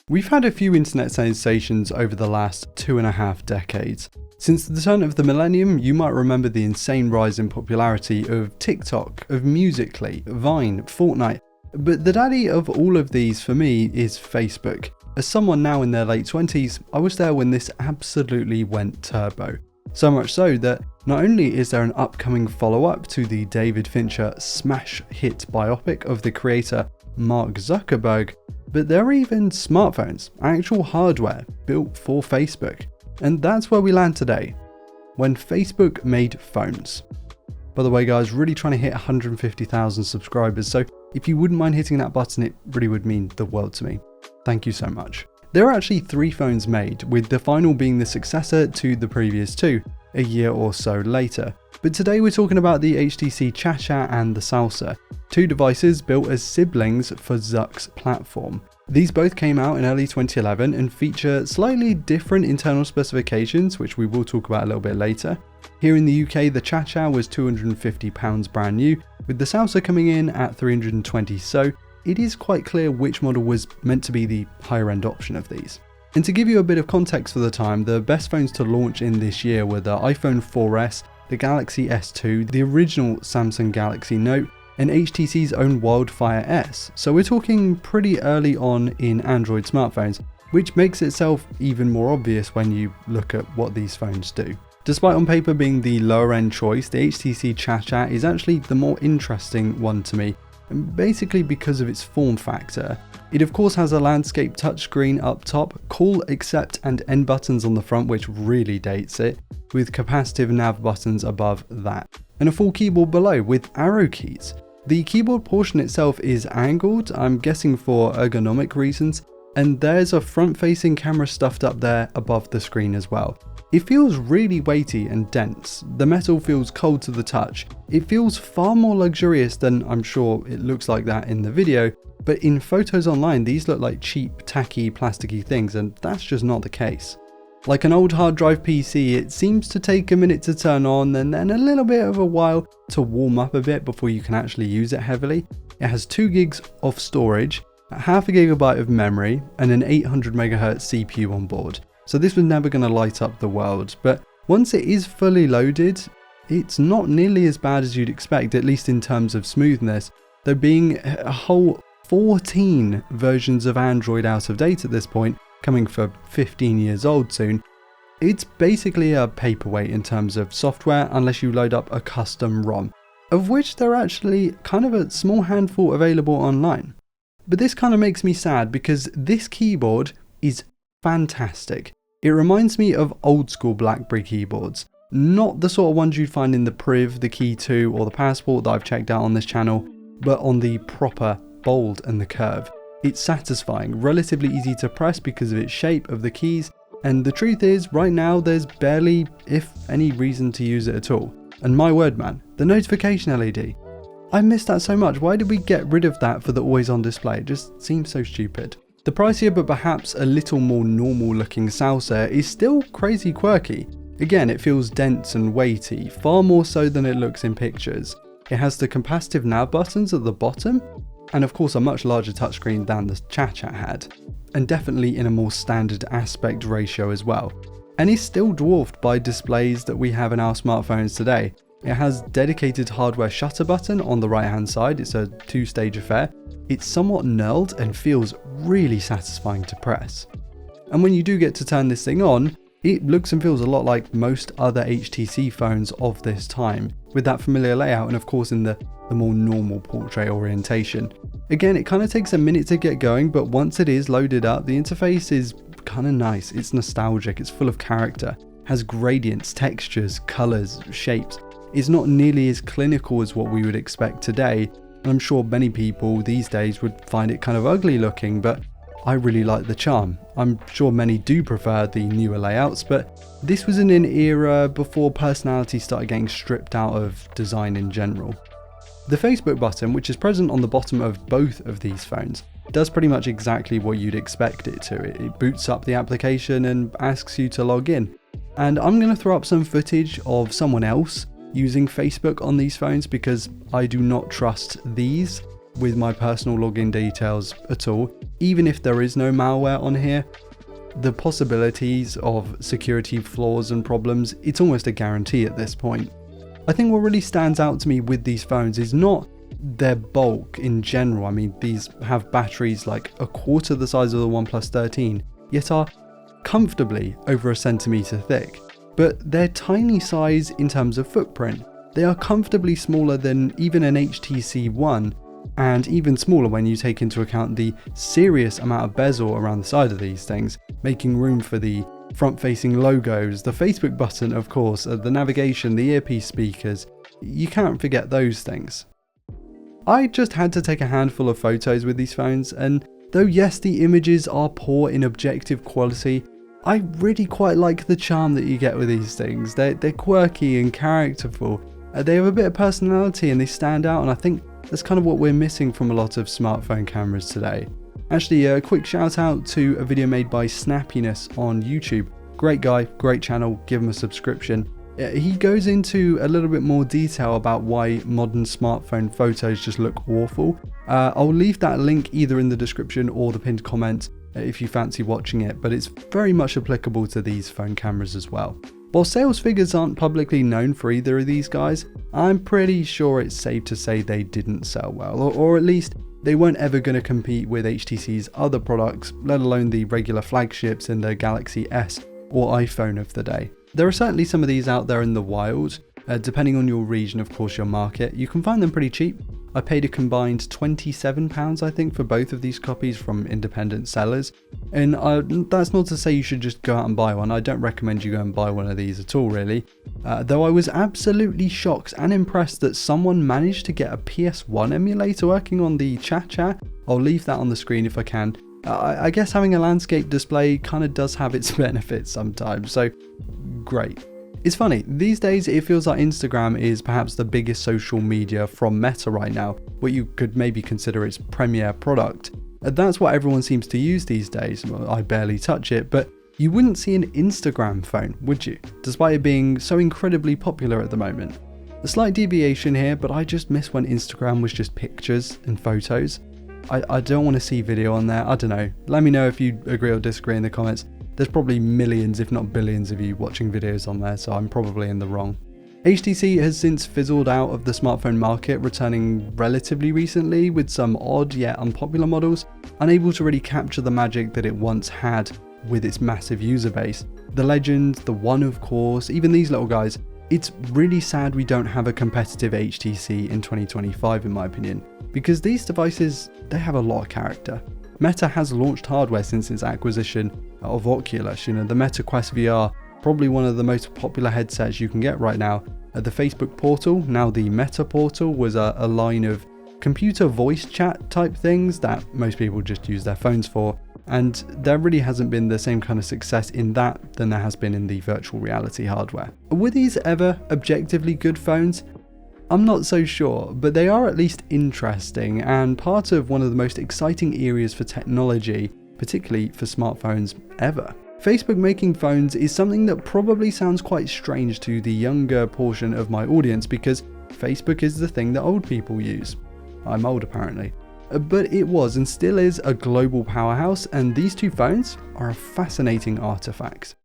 We've had a few internet sensations over the last 2.5 decades. Since the turn of the millennium, you might remember the insane rise in popularity of TikTok, of Musical.ly, Vine, Fortnite, but the daddy of all of these for me is Facebook. As someone now in their late 20s, I was there when this absolutely went turbo. So much so that not only is there an upcoming follow-up to the David Fincher smash hit biopic of the creator Mark Zuckerberg, but there are even smartphones, actual hardware built for Facebook. And that's where we land today, when Facebook made phones. By the way guys, really trying to hit 150,000 subscribers, so if you wouldn't mind hitting that button, it really would mean the world to me. Thank you so much. There are actually 3 phones made, with the final being the successor to the previous 2, a year or so later. But today we're talking about the HTC Cha-Cha and the Salsa, 2 devices built as siblings for Zuck's platform. These both came out in early 2011 and feature slightly different internal specifications, which we will talk about a little bit later. Here in the UK, the Cha-Cha was £250 brand new, with the Salsa coming in at 320, so it is quite clear which model was meant to be the higher end option of these. And to give you a bit of context for the time, the best phones to launch in this year were the iPhone 4S, the Galaxy S2, the original Samsung Galaxy Note, and HTC's own Wildfire S, so we're talking pretty early on in Android smartphones, which makes itself even more obvious when you look at what these phones do. Despite on paper being the lower end choice, the HTC Cha-Cha is actually the more interesting one to me, basically because of its form factor. It of course has a landscape touchscreen up top, call, accept and end buttons on the front, which really dates it, with capacitive nav buttons above that, and a full keyboard below with arrow keys. The keyboard portion itself is angled, I'm guessing for ergonomic reasons, and there's a front-facing camera stuffed up there above the screen as well. It feels really weighty and dense, the metal feels cold to the touch, it feels far more luxurious than I'm sure it looks like that in the video, but in photos online these look like cheap, tacky, plasticky things, and that's just not the case. Like an old hard drive PC, it seems to take a minute to turn on and then a little bit of a while to warm up a bit before you can actually use it heavily. It has 2 gigs of storage, half a gigabyte of memory, and an 800 MHz CPU on board. So this was never going to light up the world, but once it is fully loaded, it's not nearly as bad as you'd expect, at least in terms of smoothness, there being a whole 14 versions of Android out of date at this point, coming for 15 years old soon. It's basically a paperweight in terms of software unless you load up a custom ROM, of which there are actually kind of a small handful available online. But this kind of makes me sad because this keyboard is fantastic. It reminds me of old school BlackBerry keyboards, not the sort of ones you'd find in the Priv, the Key 2 or the Passport that I've checked out on this channel, but on the proper bold and the curve. It's satisfying, relatively easy to press because of its shape of the keys, and the truth is right now there's barely, if any, reason to use it at all. And my word man, the notification LED. I miss that so much. Why did we get rid of that for the always on display? It just seems so stupid. The pricier but perhaps a little more normal looking Salsa is still crazy quirky. Again, it feels dense and weighty, far more so than it looks in pictures. It has the capacitive nav buttons at the bottom, and of course a much larger touchscreen than the Cha-Cha had, and definitely in a more standard aspect ratio as well. And is still dwarfed by displays that we have in our smartphones today. It has dedicated hardware shutter button on the right hand side, it's a 2-stage affair. It's somewhat knurled and feels really satisfying to press. And when you do get to turn this thing on, it looks and feels a lot like most other HTC phones of this time, with that familiar layout and of course in the more normal portrait orientation. Again, it kind of takes a minute to get going, but once it is loaded up, the interface is kind of nice, it's nostalgic, it's full of character, has gradients, textures, colors, shapes. It's not nearly as clinical as what we would expect today, and I'm sure many people these days would find it kind of ugly looking, but I really like the charm. I'm sure many do prefer the newer layouts, but this was in an era before personality started getting stripped out of design in general. The Facebook button, which is present on the bottom of both of these phones, does pretty much exactly what you'd expect it to. It boots up the application and asks you to log in. And I'm going to throw up some footage of someone else using Facebook on these phones because I do not trust these. with my personal login details at all. Even if there is no malware on here, the possibilities of security flaws and problems, it's almost a guarantee at this point. I think what really stands out to me with these phones is not their bulk in general. I mean, these have batteries like a quarter the size of the OnePlus 13, yet are comfortably over a centimetre thick. But their tiny size in terms of footprint, they are comfortably smaller than even an HTC One, and even smaller when you take into account the serious amount of bezel around the side of these things, making room for the front-facing logos, the Facebook button of course, the navigation, the earpiece speakers. You can't forget those things. I just had to take a handful of photos with these phones, and though yes, the images are poor in objective quality, I really quite like the charm that you get with these things. They're quirky and characterful. They have a bit of personality and they stand out, and I think that's kind of what we're missing from a lot of smartphone cameras today. Actually, a quick shout out to a video made by Snappiness on YouTube. Great guy, great channel, give him a subscription. He goes into a little bit more detail about why modern smartphone photos just look awful. I'll leave that link either in the description or the pinned comment if you fancy watching it, but it's very much applicable to these phone cameras as well. While sales figures aren't publicly known for either of these guys, I'm pretty sure it's safe to say they didn't sell well, or at least they weren't ever going to compete with HTC's other products, let alone the regular flagships in the Galaxy S or iPhone of the day. There are certainly some of these out there in the wild, depending on your region, of course, your market. You can find them pretty cheap. I paid a combined £27, I think, for both of these copies from independent sellers. And that's not to say you should just go out and buy one. I don't recommend you go and buy one of these at all, really. Though I was absolutely shocked and impressed that someone managed to get a PS1 emulator working on the Cha-Cha. I'll leave that on the screen if I can. I guess having a landscape display kind of does have its benefits sometimes, so great. It's funny, these days it feels like Instagram is perhaps the biggest social media from Meta right now, what you could maybe consider its premier product. That's what everyone seems to use these days. Well, I barely touch it, but you wouldn't see an Instagram phone, would you? Despite it being so incredibly popular at the moment. A slight deviation here, but I just miss when Instagram was just pictures and photos. I don't want to see video on there. I don't know. Let me know if you agree or disagree in the comments. There's probably millions, if not billions of you watching videos on there, so I'm probably in the wrong. HTC has since fizzled out of the smartphone market, returning relatively recently with some odd yet unpopular models, unable to really capture the magic that it once had with its massive user base. The Legend, the One of course, even these little guys. It's really sad we don't have a competitive HTC in 2025 in my opinion, because these devices, they have a lot of character. Meta has launched hardware since its acquisition of Oculus. The Meta Quest VR, probably one of the most popular headsets you can get right now. The Facebook Portal, now the Meta Portal, was a line of computer voice chat type things that most people just use their phones for, and there really hasn't been the same kind of success in that than there has been in the virtual reality hardware. Were these ever objectively good phones? I'm not so sure, but they are at least interesting and part of one of the most exciting areas for technology, particularly for smartphones ever. Facebook making phones is something that probably sounds quite strange to the younger portion of my audience because Facebook is the thing that old people use. I'm old apparently. But it was and still is a global powerhouse, and these two phones are a fascinating artifact.